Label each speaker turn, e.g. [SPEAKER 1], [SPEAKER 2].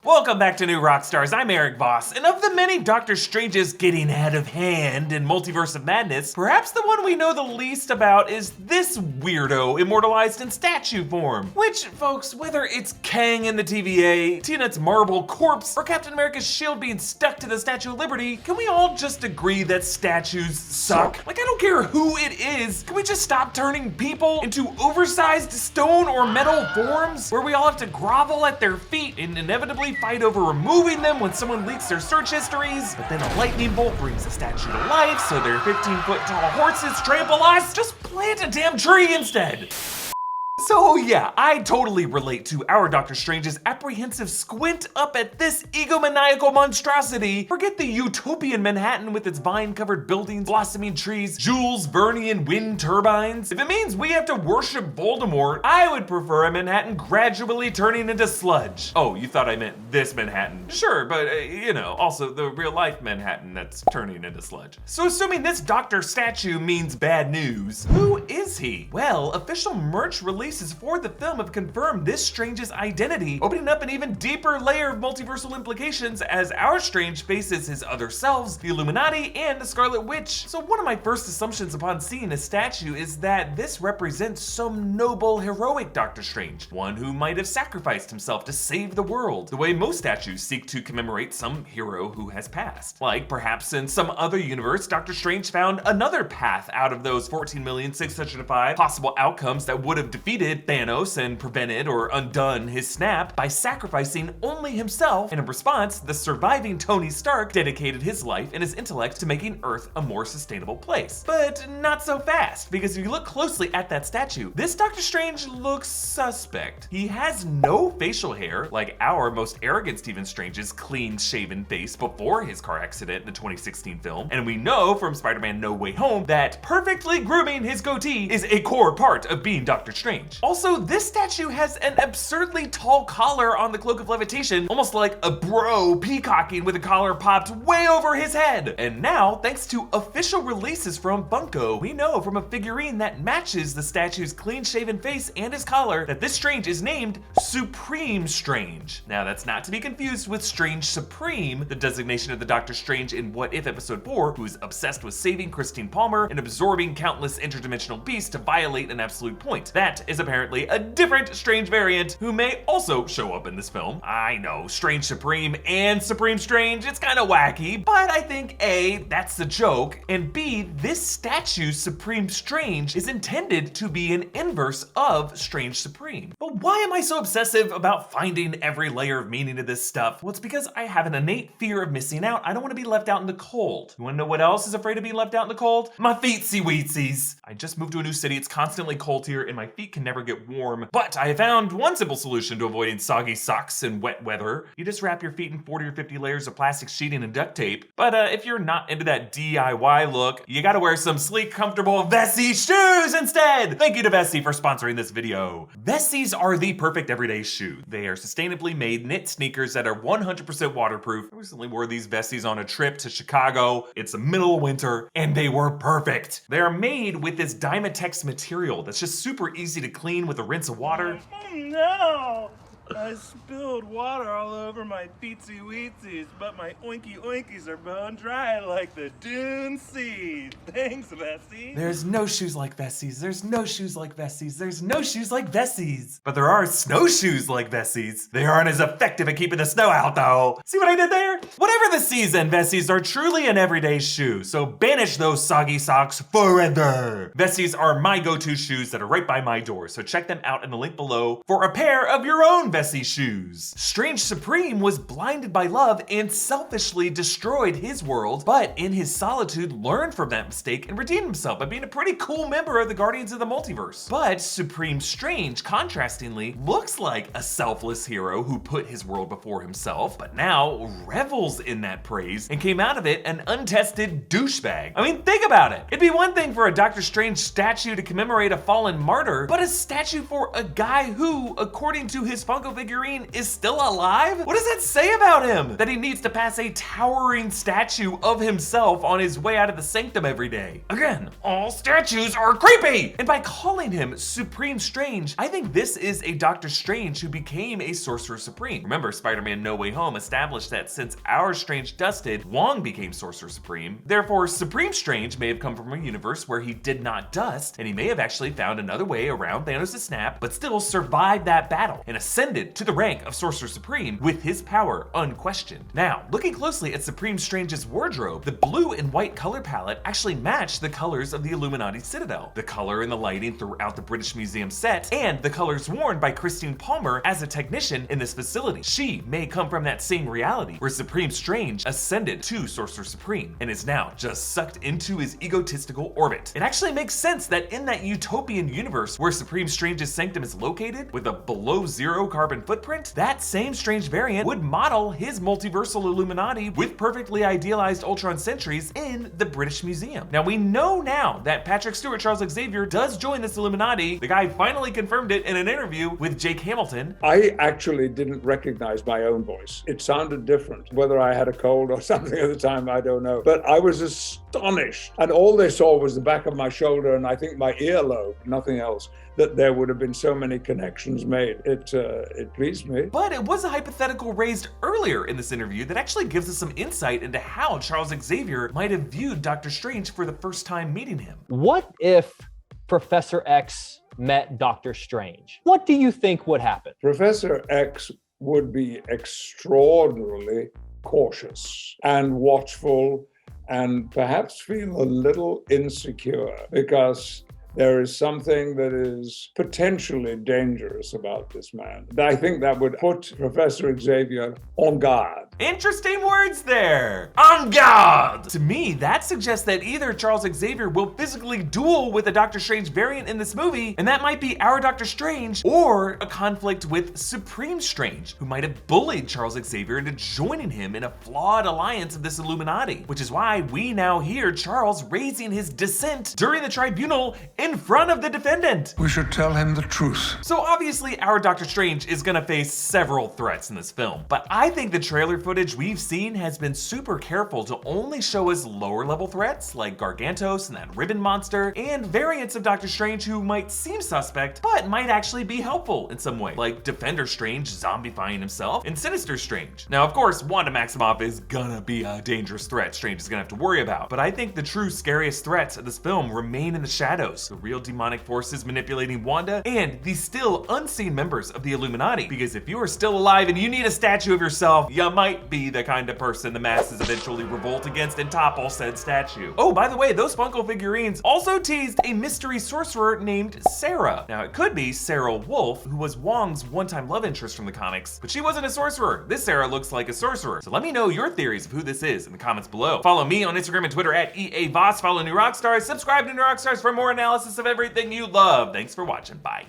[SPEAKER 1] Welcome back to New Rockstars. I'm Erik Voss, and of the many Doctor Stranges getting out of hand in Multiverse of Madness, perhaps the one we know the least about is this weirdo immortalized in statue form. Which, folks, whether it's Kang in the TVA, T-Nut's marble corpse, or Captain America's shield being stuck to the Statue of Liberty, can we all just agree that statues suck? Like, I don't care who it is, can we just stop turning people into oversized stone or metal forms where we all have to grovel at their feet and inevitably fight over removing them when someone leaks their search histories, but then a lightning bolt brings the statue to life so their 15-foot tall horses trample us? Just plant a damn tree instead. So yeah, I totally relate to our Doctor Strange's apprehensive squint up at this egomaniacal monstrosity. Forget the utopian Manhattan with its vine-covered buildings, blossoming trees, Jules Vernean wind turbines. If it means we have to worship Voldemort, I would prefer a Manhattan gradually turning into sludge. Oh, you thought I meant this Manhattan? Sure, but you know, also the real-life Manhattan that's turning into sludge. So assuming this Doctor statue means bad news, who is he? Well, official merch releases for the film have confirmed this Strange's identity, opening up an even deeper layer of multiversal implications as our Strange faces his other selves, the Illuminati, and the Scarlet Witch. So one of my first assumptions upon seeing this statue is that this represents some noble, heroic Doctor Strange, one who might have sacrificed himself to save the world, the way most statues seek to commemorate some hero who has passed. Like perhaps in some other universe, Doctor Strange found another path out of those 14,605 possible outcomes that would have defeated Thanos and prevented or undone his snap by sacrificing only himself. And in response, the surviving Tony Stark dedicated his life and his intellect to making Earth a more sustainable place. But not so fast, because if you look closely at that statue, this Doctor Strange looks suspect. He has no facial hair, like our most arrogant Stephen Strange's clean-shaven face before his car accident in the 2016 film. And we know from Spider-Man No Way Home that perfectly grooming his goatee is a core part of being Doctor Strange. Also, this statue has an absurdly tall collar on the Cloak of Levitation, almost like a bro peacocking with a collar popped way over his head. And now, thanks to official releases from Funko, we know from a figurine that matches the statue's clean-shaven face and his collar that this Strange is named Supreme Strange. Now, that's not to be confused with Strange Supreme, the designation of the Doctor Strange in What If Episode 4, who is obsessed with saving Christine Palmer and absorbing countless interdimensional beasts to violate an absolute point. That is apparently a different Strange variant who may also show up in this film. I know, Strange Supreme and Supreme Strange, it's kind of wacky, but I think A, that's the joke, and B, this statue Supreme Strange is intended to be an inverse of Strange Supreme. But why am I so obsessive about finding every layer of meaning to this stuff? Well, it's because I have an innate fear of missing out. I don't want to be left out in the cold. You want to know what else is afraid of being left out in the cold? My feetsies. I just moved to a new city, it's constantly cold here, and my feet can never get warm. But I have found one simple solution to avoiding soggy socks in wet weather. You just wrap your feet in 40 or 50 layers of plastic sheeting and duct tape. But if you're not into that DIY look, you gotta wear some sleek, comfortable Vessi shoes instead! Thank you to Vessi for sponsoring this video. Vessis are the perfect everyday shoe. They are sustainably made knit sneakers that are 100% waterproof. I recently wore these Vessis on a trip to Chicago. It's the middle of winter, and they were perfect. They are made with this Dymatex material that's just super easy to clean with a rinse of water.
[SPEAKER 2] Oh no! I spilled water all over my feetsy weetsies, but my oinky oinkies are bone dry like the Dune Sea. Thanks, Vessi.
[SPEAKER 1] There's no shoes like Vessies. There's no shoes like Vessies. There's no shoes like Vessies. But there are snowshoes like Vessies. They aren't as effective at keeping the snow out though. See what I did there? Whatever the season, Vessies are truly an everyday shoe, so banish those soggy socks forever. Vessies are my go-to shoes that are right by my door, so check them out in the link below for a pair of your own Vessi shoes. Strange Supreme was blinded by love and selfishly destroyed his world, but in his solitude learned from that mistake and redeemed himself by being a pretty cool member of the Guardians of the Multiverse. But Supreme Strange, contrastingly, looks like a selfless hero who put his world before himself, but now revels in that praise and came out of it an untested douchebag. I mean, think about it. It'd be one thing for a Doctor Strange statue to commemorate a fallen martyr, but a statue for a guy who, according to his Funko Funko figurine is still alive? What does that say about him? That he needs to pass a towering statue of himself on his way out of the sanctum every day. Again, all statues are creepy! And by calling him Supreme Strange, I think this is a Doctor Strange who became a Sorcerer Supreme. Remember, Spider-Man No Way Home established that since our Strange dusted, Wang became Sorcerer Supreme. Therefore, Supreme Strange may have come from a universe where he did not dust, and he may have actually found another way around Thanos' snap, but still survived that battle and ascended to the rank of Sorcerer Supreme with his power unquestioned. Now, looking closely at Supreme Strange's wardrobe, the blue and white color palette actually match the colors of the Illuminati Citadel, the color and the lighting throughout the British Museum set, and the colors worn by Christine Palmer as a technician in this facility. She may come from that same reality where Supreme Strange ascended to Sorcerer Supreme and is now just sucked into his egotistical orbit. It actually makes sense that in that utopian universe where Supreme Strange's sanctum is located with a below zero carbon footprint, that same Strange variant would model his multiversal Illuminati with perfectly idealized Ultron sentries in the British Museum. Now we know now that Patrick Stewart Charles Xavier does join this Illuminati. The guy finally confirmed it in an interview with Jake Hamilton.
[SPEAKER 3] I actually didn't recognize my own voice. It sounded different. Whether I had a cold or something at the time, I don't know. But I was astonished. And all they saw was the back of my shoulder and I think my earlobe, nothing else, that there would have been so many connections made. It pleased me.
[SPEAKER 1] But it was a hypothetical raised earlier in this interview that actually gives us some insight into how Charles Xavier might have viewed Doctor Strange for the first time meeting him.
[SPEAKER 4] What if Professor X met Doctor Strange? What do you think would happen?
[SPEAKER 3] Professor X would be extraordinarily cautious and watchful and perhaps feel a little insecure because there is something that is potentially dangerous about this man. I think that would put Professor Xavier on guard.
[SPEAKER 1] Interesting words there. En garde! To me, that suggests that either Charles Xavier will physically duel with a Doctor Strange variant in this movie, and that might be our Doctor Strange, or a conflict with Supreme Strange, who might have bullied Charles Xavier into joining him in a flawed alliance of this Illuminati, which is why we now hear Charles raising his dissent during the tribunal in front of the defendant.
[SPEAKER 5] We should tell him the truth.
[SPEAKER 1] So obviously our Doctor Strange is gonna face several threats in this film, but I think the trailer footage we've seen has been super careful to only show us lower level threats like Gargantos and that ribbon monster, and variants of Doctor Strange who might seem suspect, but might actually be helpful in some way, like Defender Strange zombifying himself and Sinister Strange. Now of course, Wanda Maximoff is gonna be a dangerous threat Strange is gonna have to worry about, but I think the true scariest threats of this film remain in the shadows, the real demonic forces manipulating Wanda, and the still unseen members of the Illuminati, because if you are still alive and you need a statue of yourself, you might be the kind of person the masses eventually revolt against and topple said statue. Oh, by the way, those Funko figurines also teased a mystery sorcerer named Sarah. Now it could be Sarah Wolf, who was Wong's one-time love interest from the comics, but she wasn't a sorcerer. This Sarah looks like a sorcerer. So let me know your theories of who this is in the comments below. Follow me on Instagram and Twitter at EA Voss. Follow New Rockstars. Subscribe to New Rockstars for more analysis of everything you love. Thanks for watching. Bye.